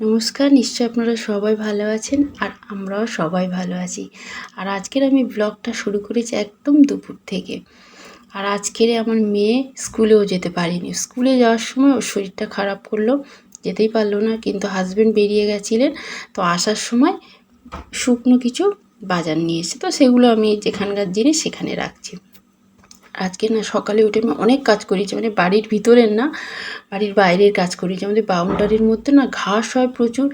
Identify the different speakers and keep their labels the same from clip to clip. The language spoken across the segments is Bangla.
Speaker 1: নমস্কার, নিশ্চয়ই আপনারা সবাই ভালো আছেন আর আমরাও সবাই ভালো আছি। আর আজকের আমি ব্লগটা শুরু করেছি একদম দুপুর থেকে। আর আজকের আমার মেয়ে স্কুলেও যেতে পারেনি। স্কুলে যাওয়ার সময় ওর শরীরটা খারাপ করলো, যেতেই পারলো না। কিন্তু হাজব্যান্ড বেরিয়ে গেছিলেন, তো আসার সময় শুকনো কিছু বাজার নিয়ে এসে, তো সেগুলো আমি যেখানকার জিনিস সেখানে রাখছি। আজকে না সকালে উঠে আমি অনেক কাজ করেছি, মানে বাড়ির ভিতরের না, বাড়ির বাইরের কাজ করেছি। আমাদের বাউন্ডারির মধ্যে না ঘাস হয় প্রচুর,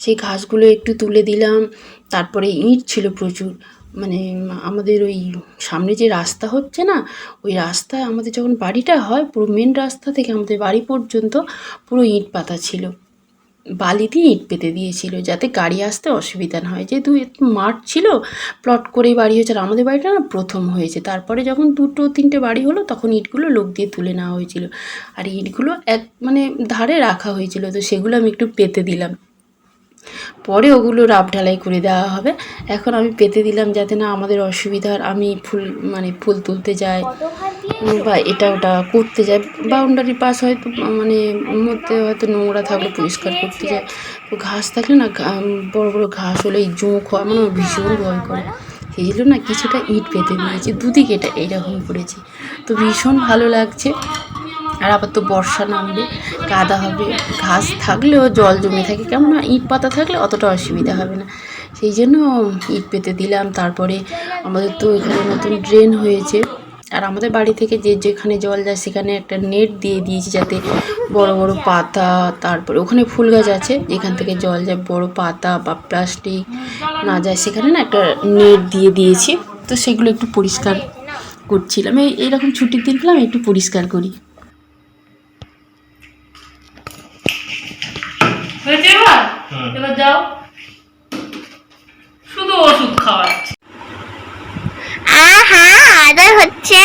Speaker 1: সেই ঘাসগুলো একটু তুলে দিলাম। তারপরে ইঁট ছিল প্রচুর, মানে আমাদের ওই সামনে যে রাস্তা হচ্ছে না, ওই রাস্তায় আমাদের যখন বাড়িটা হয়, পুরো মেন রাস্তা থেকে আমাদের বাড়ি পর্যন্ত পুরো ইঁট পাতা ছিল। বালি দিয়ে ইঁট পেতে দিয়েছিল যাতে গাড়ি আসতে অসুবিধা না হয়, যেহেতু একটু মাঠ ছিল, প্লট করেই বাড়ি হয়েছে। আর আমাদের বাড়িটা না প্রথম হয়েছে, তারপরে যখন দুটো তিনটে বাড়ি হলো তখন ইঁটগুলো লোক দিয়ে তুলে নেওয়া হয়েছিল। আর ইঁটগুলো মানে ধারে রাখা হয়েছিল, তো সেগুলো আমি একটু পেতে দিলাম, পরে ওগুলো রাব ঢালাই করে দেওয়া হবে। এখন আমি পেতে দিলাম যাতে না আমাদের অসুবিধার, আমি ফুল তুলতে যাই বা এটা ওটা করতে যাই, বাউন্ডারির পাশ হয়তো মানে মধ্যে হয়তো নোংরা থাকলে পরিষ্কার করতে যায়। তো ঘাস থাকলে না, বড় বড় ঘাস হলে এই জোঁক হয়, আমার ভীষণ ভয় করে। সেই জন্য না কিছুটা ইঁট পেতে দিয়েছি, দুদিকে এটা এইরকম করেছি, তো ভীষণ ভালো লাগছে। আর আবার তো বর্ষা নামবে, কাদা হবে, ঘাস থাকলেও জল জমে থাকে, কেমন ইট পাতা থাকলে অতটা অসুবিধা হবে না, সেই জন্য ইট পেতে দিলাম। তারপরে আমাদের তো এখানে নতুন ড্রেন হয়েছে, আর আমাদের বাড়ি থেকে যেখানে জল যায় সেখানে একটা নেট দিয়ে দিয়েছি, যাতে বড় বড় পাতা, তারপরে ওখানে ফুল গাছ আছে, যেখান থেকে জল যায়, বড় পাতা বা প্লাস্টিক না যায়, সেখানে না একটা নেট দিয়ে দিয়েছি। তো সেগুলো একটু পরিষ্কার করছিলাম, এইরকম ছুটির দিন পেলাম একটু পরিষ্কার করি।
Speaker 2: হয়েছে এবার যাও, শুধু ওষুধ খাওয়াচ্ছে।
Speaker 3: আহা আদর হচ্ছে।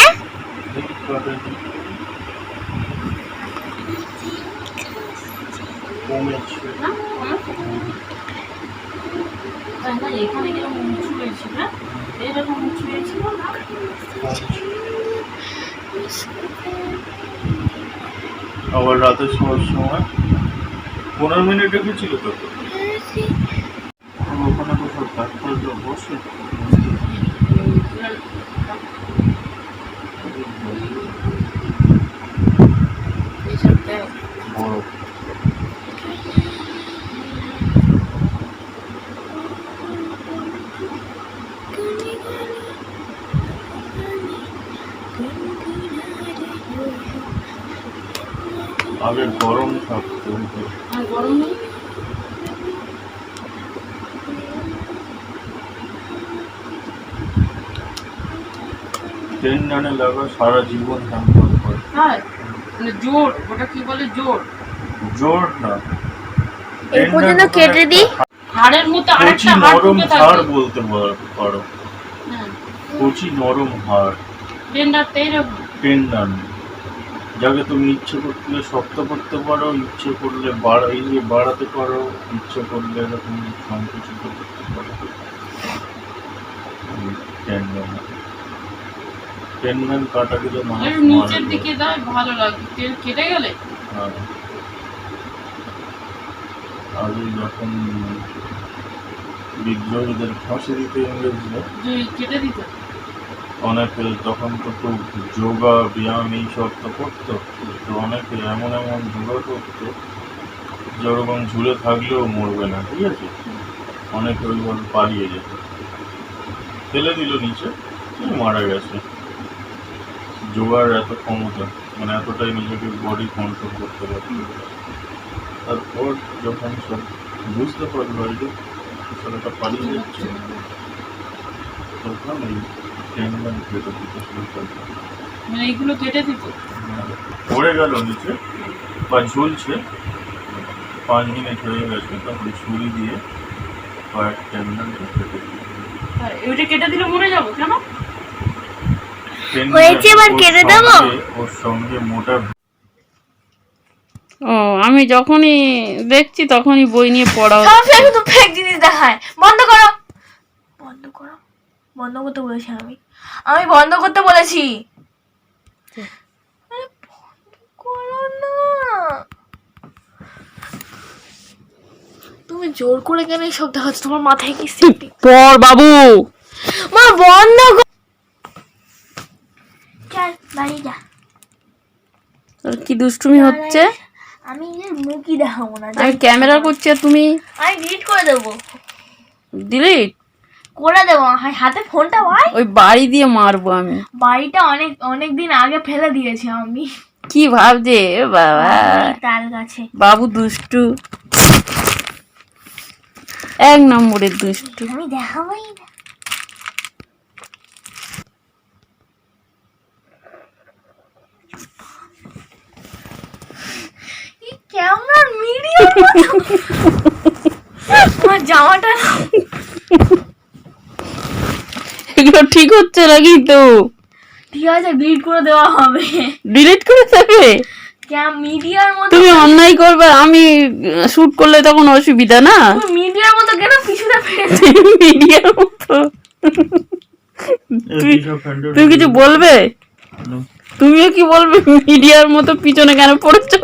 Speaker 2: এখানে কিরকম উঁচু হয়েছিল, এরকম উঁচু হয়েছিল না?
Speaker 4: আবার রাতে শোয়ার সময় 15 মিনিট রেখেছিল তো ওখানে তো সব ডাক্তার বসে বড় আগে গরম থাকতো,
Speaker 2: গরম নেই।
Speaker 4: ট্রেন জানে লাগা সারা জীবন হ্যাম্পার করে।
Speaker 2: হ্যাঁ, মানে জোর, ওটা কি বলে, জোর
Speaker 4: জোর না,
Speaker 3: এই পর্যন্ত কেটে দিই।
Speaker 2: হাড়ের মতো আরেকটা হাড়
Speaker 4: নরম
Speaker 2: ঢুকে
Speaker 4: হাড়
Speaker 2: থাকে।
Speaker 4: বলতে পারো,
Speaker 2: হ্যাঁ,
Speaker 4: কচি নরম হাড়,
Speaker 2: টেন্ডারটা এরকম।
Speaker 4: টেন্ডার, যাকে তুমি ইচ্ছে করলে শক্ত করতে পারো, ইচ্ছে করলে বাড়াতে পারো, ইচ্ছে করলে এরকম সংকুচিত করতে পারো। টেন্ডন কাটা গেলে মানুষ
Speaker 2: নিচের দিকে দেয়, ভালো লাগে, তেল কেটে গেলে।
Speaker 4: হ্যাঁ, আগে যখন বিদ্রোহীদের ফাঁসি দিতে ইংরেজরা
Speaker 2: কেটে দিত,
Speaker 4: অনেকে তখন তো খুব যোগা ব্যায়াম এইসব তো করতো, তো অনেকে এমন এমন যোগা করতো যেরকম ঝুলে থাকলেও মরবে না, ঠিক আছে, অনেকে ওইভাবে পালিয়ে যেত, ফেলে দিল নিচে, মারা গেছে। যোগার এত ক্ষমতা, মানে এতটাই নিজেকে বডি কন্ট্রোল করতে পারত। তারপর যখন সব বুঝতে পারলো যে ছেলেটা পালিয়ে যাচ্ছে, তখন এই টেন্ডন কেটে দিতে শুরু করলো,
Speaker 2: মানে এইগুলো কেটে দিত।
Speaker 4: পড়ে গেল নিচে বা ঝুলছে, 5 মিনিট হয়ে গেছে, তখন ছুরি দিয়ে কয়েক টেন্ডন কেটে দিল।
Speaker 2: ওইটা কেটে দিলে মরে যাবো কেন?
Speaker 3: হয়েছে, এবার কেটে দেবো।
Speaker 4: ওর সঙ্গে মোটা।
Speaker 2: ও, আমি যখনই দেখছি তখনই বই নিয়ে পড়া হচ্ছে।
Speaker 3: শুধু ফেক জিনিস দেখায়। বন্ধ করো, বন্ধ করো, বন্ধ করতে বলেছি আমি বন্ধ করতে বলেছি। আরে বন্ধ করো না। তুমি জোর করে কেন সব দেখাচ্ছ? তোমার মাথায় কি সিটি?
Speaker 2: পর বাবু।
Speaker 3: মা বন্ধ কর। চল বাড়ি যা।
Speaker 2: তোর কি দুষ্টুমি হচ্ছে?
Speaker 3: আমি এর মুখই দেখাবো না।
Speaker 2: আমি ক্যামেরা করছি আর তুমি
Speaker 3: আমি ডিলিট করে দেবো।
Speaker 2: ডিলিট
Speaker 3: করে দেবো, হাতে ফোনটা ভাই।
Speaker 2: ওই বাড়ি দিয়ে মারবো আমি।
Speaker 3: বাড়িটা অনেক অনেক দিন আগে ফেলে দিয়েছি আমি।
Speaker 2: কি ভাবছে বাবা?
Speaker 3: তার কাছে
Speaker 2: বাবু দুষ্টু, এক নম্বরের দুষ্টু।
Speaker 3: আমি দেখাবোই না। ক্যামেরার মিডিয়া আমার জামাটা
Speaker 2: এগুলো ঠিক হচ্ছে নাকি? তো
Speaker 3: ঠিক আছে, ডিলিট করে দেওয়া হবে।
Speaker 2: ডিলিট করে দেবে?
Speaker 3: মিডিয়ার মতো
Speaker 2: তুমি অন্যায় করবে, আমি শুট করলে তখন অসুবিধা না?
Speaker 3: মিডিয়ার মতো কেন পিছনে ফেলে?
Speaker 2: মিডিয়ার মতো তুমি কিছু বলবে? তুমিও কি বলবে? মিডিয়ার মতো পিছনে কেন পড়েছো?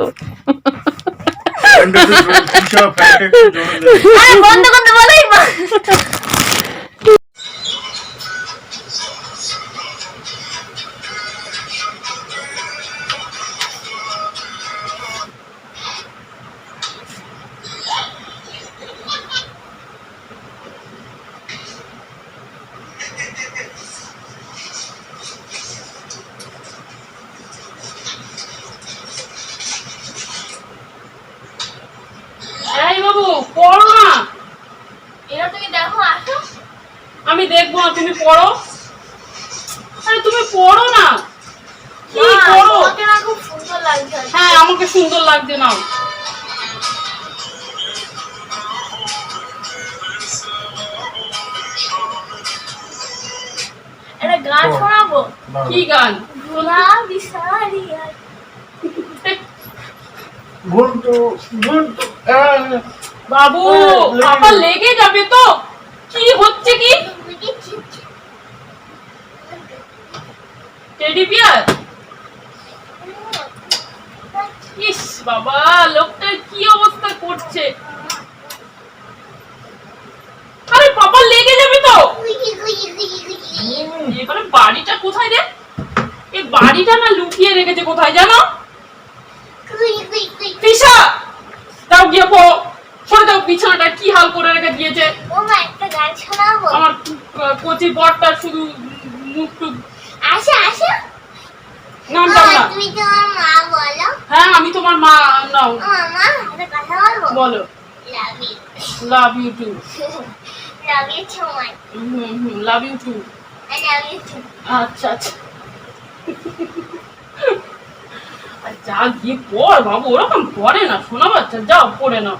Speaker 3: আরে বন্ধ করতে বলেই মা।
Speaker 2: এই বাবু পড়ো না।
Speaker 3: এটা তুমি দেখো, আসো।
Speaker 2: আমি দেখবো না, তুমি পড়ো। আরে তুমি পড়ো না, কি করো?
Speaker 3: তোমাকে না খুব সুন্দর লাগছে।
Speaker 2: হ্যাঁ আমাকে সুন্দর লাগছে না।
Speaker 3: একটা গান শোনাবো।
Speaker 2: কি গান?
Speaker 3: গুলাবি শাড়ি আর
Speaker 2: বাবু পাপা লেগে যাবে তো। কি হচ্ছে কি? Teddy bear? ইস বাবা, লোকটার কি অবস্থা করছে। আরে পাপা লেগে যাবে তো। এবারে বাড়িটা কোথায় রে? এই বাড়িটা না লুকিয়ে রেখেছে কোথায় জানো? তৃষা দাও গিয়ে পড়ো। সরে দাও, বিছানাটা কি হাল করে রেখে দিয়েছে।
Speaker 3: ওমা একটা গান শোনাবো।
Speaker 2: আমার কচি বরটা শুধু মুখ টুক
Speaker 3: আসো আসো।
Speaker 2: নাম দাও না।
Speaker 3: তুমি তোমার মা বলো।
Speaker 2: হ্যাঁ আমি তোমার মা। নাও
Speaker 3: মামা একটা কথা বলবো।
Speaker 2: বলো।
Speaker 3: Love you.
Speaker 2: Love you too.
Speaker 3: Love you so much.
Speaker 2: Love you too.
Speaker 3: I love you too.
Speaker 2: আচ্ছা আচ্ছা। যা গিয়ে পড় বাবু, ওরকম পড়ে না শোনা বাচ্চা, যাও পড়ে নাও।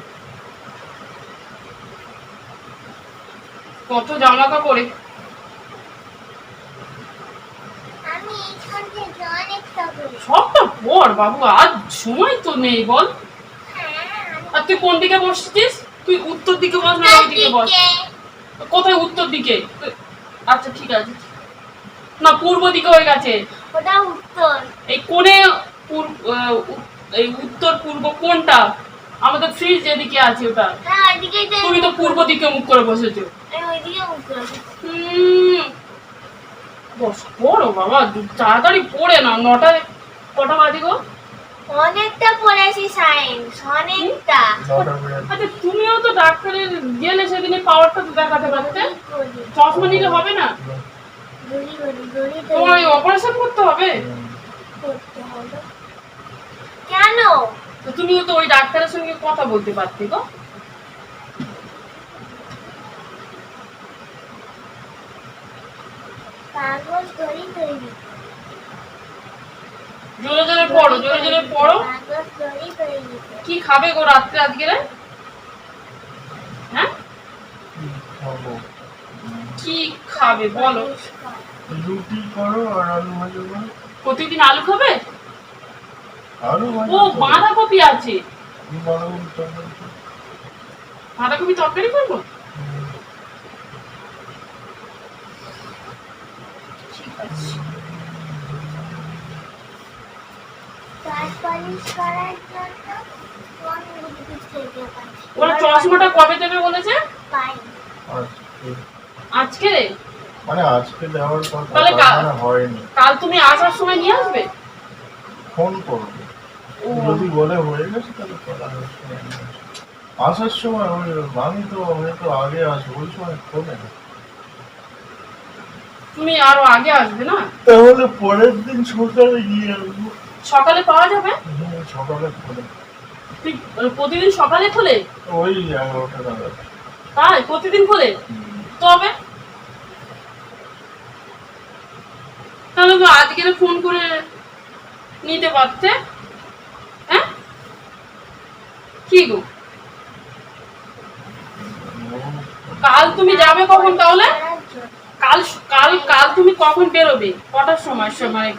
Speaker 2: কত জামা কাপড়ে।
Speaker 3: আমি এখান থেকে অনেকটা করি।
Speaker 2: সবটা পড় বাবু, আজ সময় তো নেই বল। আর তুই কোন দিকে বসছিস? তুই উত্তর দিকে বস না ওই দিকে বস? কোথায় উত্তর দিকে? আচ্ছা ঠিক আছে, না পূর্ব দিকে হয়ে গেছে।
Speaker 3: ওটা উত্তর।
Speaker 2: এই কোণে এই উত্তর পূর্ব কোনটা? আমাদের ফ্রিজ যেদিকে আছে ওটা।
Speaker 3: হ্যাঁ ওইদিকেই তো।
Speaker 2: তুমি তো পূর্ব দিকে মুখ করে বসেছো।
Speaker 3: আমি ওইদিকে মুখ করেছি।
Speaker 2: বস পড়ো বাবা, তাড়াতাড়ি পড়ে না। নটায় কটা বাজে গো?
Speaker 3: অনেকটা পড়েছি সায়েন্স, অনেকটা।
Speaker 2: আচ্ছা তুমিও তো ডাক্তারের গেলে সেদিনে পাওয়ারটা তো দেখাতে পারতে। চশমা নিলে হবে না? তোমার অপারেশন করতে হবে।
Speaker 3: কেন?
Speaker 2: তো তুমিও তো ওই ডাক্তারের সঙ্গে কথা বলতে পারতে গো।
Speaker 3: কাগজ ধরি তৈরি।
Speaker 2: জোরে জোরে পড়ো, জোরে জোরে পড়ো।
Speaker 3: কাগজ ধরি তৈরি।
Speaker 2: কি খাবে গো রাত্রে আজকে? হ্যাঁ কি খাবে বলো?
Speaker 4: রুটি করো আর আলু ভাজা করো।
Speaker 2: প্রতিদিন আলু খাবে?
Speaker 4: আলু
Speaker 2: ও বাঁধাকপি আছে,
Speaker 4: ভাজা
Speaker 2: বাঁধাকপি তরকারি করবো। ঠিক আছে।
Speaker 3: তার পালিশ করার জন্য কোন
Speaker 2: ওরা চশমাটা কবে দেবে বলেছে? আজকে?
Speaker 4: মানে আজকে দেওয়ার কথা,
Speaker 2: তাহলে
Speaker 4: মানে হয়নি।
Speaker 2: কাল তুমি আসার সময় নিয়ে আসবে?
Speaker 4: ফোন করবে, যদি বলে হয়ে গেছে তাহলে আসার সময় আমি তো হয়তো আগে আসবো, ওই সময় খোলে না।
Speaker 2: তুমি আরো আগে আসবে না?
Speaker 4: তাহলে পরের দিন সকালে গিয়ে আসবো।
Speaker 2: সকালে পাওয়া যাবে?
Speaker 4: সকালে খোলে।
Speaker 2: তুই প্রতিদিন সকালে খোলে?
Speaker 4: ওই 11টা নাগাদ।
Speaker 2: তাই প্রতিদিন খোলে? তবে তাহলে তো আজকে ফোন করে নিতে পারতে। হ্যাঁ কি গো, কাল তুমি যাবে কখন তাহলে? কাল কাল কাল তুমি কখন বেরোবে? কটার সময়? সময়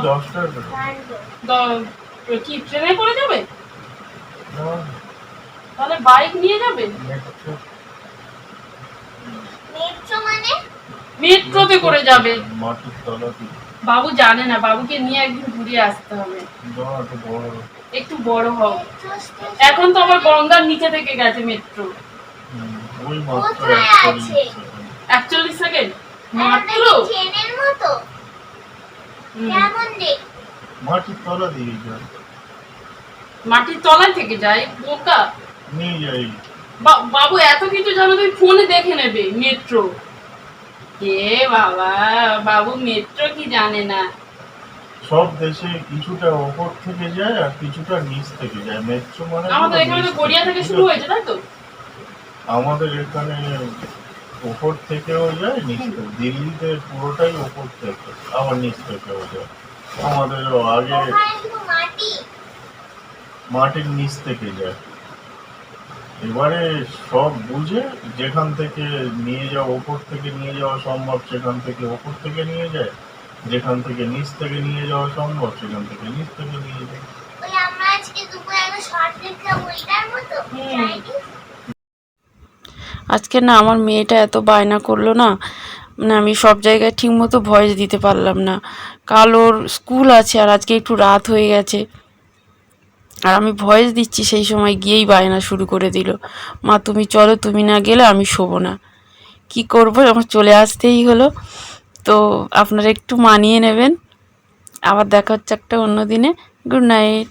Speaker 4: 10টার
Speaker 2: কি ট্রেনে করে যাবে? তাহলে বাইক নিয়ে যাবে? মেট্রোতে করে যাবে?
Speaker 4: মাটির তলাতে।
Speaker 2: বাবু জানে না, বাবুকে নিয়ে একদিন ঘুরিয়ে আসতে হবে। একটু বড় হও। এখন তো আবার গঙ্গার নিচে থেকে গেছে মেট্রো।
Speaker 4: ওই মাত্র
Speaker 2: 41 সেকেন্ড মাত্র।
Speaker 4: মাটির তলা দিয়ে যায়,
Speaker 2: মাটির তলায় থেকে যায় বোকা।
Speaker 4: নিয়ে যাই।
Speaker 2: বাবু এত কিছু জানো, তুমি ফোনে দেখে নেবে মেট্রো। এ বাবা, বাবু মেট্রো কি জানে না?
Speaker 4: সব দেশে কিছুটা ওপর থেকে যায় আর কিছুটা নিচ থেকে যায় মেট্রো। মানে
Speaker 2: আমাদের এখানে তো গড়িয়া থেকে শুরু হয়েছে, তাই তো?
Speaker 4: আমাদের এখানে ওপর থেকেও যায়, নিচ থেকে। দিল্লিতে পুরোটাই ওপর থেকে, আবার নিচ থেকেও যায়। আমাদেরও আগে মাটির নিচ থেকে যায়। এবারে সব বুঝে যেখান থেকে নিয়ে যাওয়া, ওপর থেকে নিয়ে যাওয়া সম্ভব সেখান থেকে ওপর থেকে নিয়ে যায়, যেখান থেকে নিচ থেকে নিয়ে যাওয়া সম্ভব সেখান থেকে নিচ থেকে নিয়ে যায়।
Speaker 1: আজকে না আমার মেয়েটা এত বায়না করলো না, মানে আমি সব জায়গায় ঠিক মতো ভয়েস দিতে পারলাম না। কাল ওর স্কুল আছে আর আজকে একটু রাত হয়ে গেছে, আর আমি ভয়েস দিচ্ছি সেই সময় গিয়েই বায়না শুরু করে দিল, মা তুমি চলো, তুমি না গেলে আমি শোবো না। কি করব, আমার চলে আসতেই হলো। তো আপনারা একটু মানিয়ে নেবেন। আবার দেখা হচ্ছে একটা অন্য দিনে। Good night.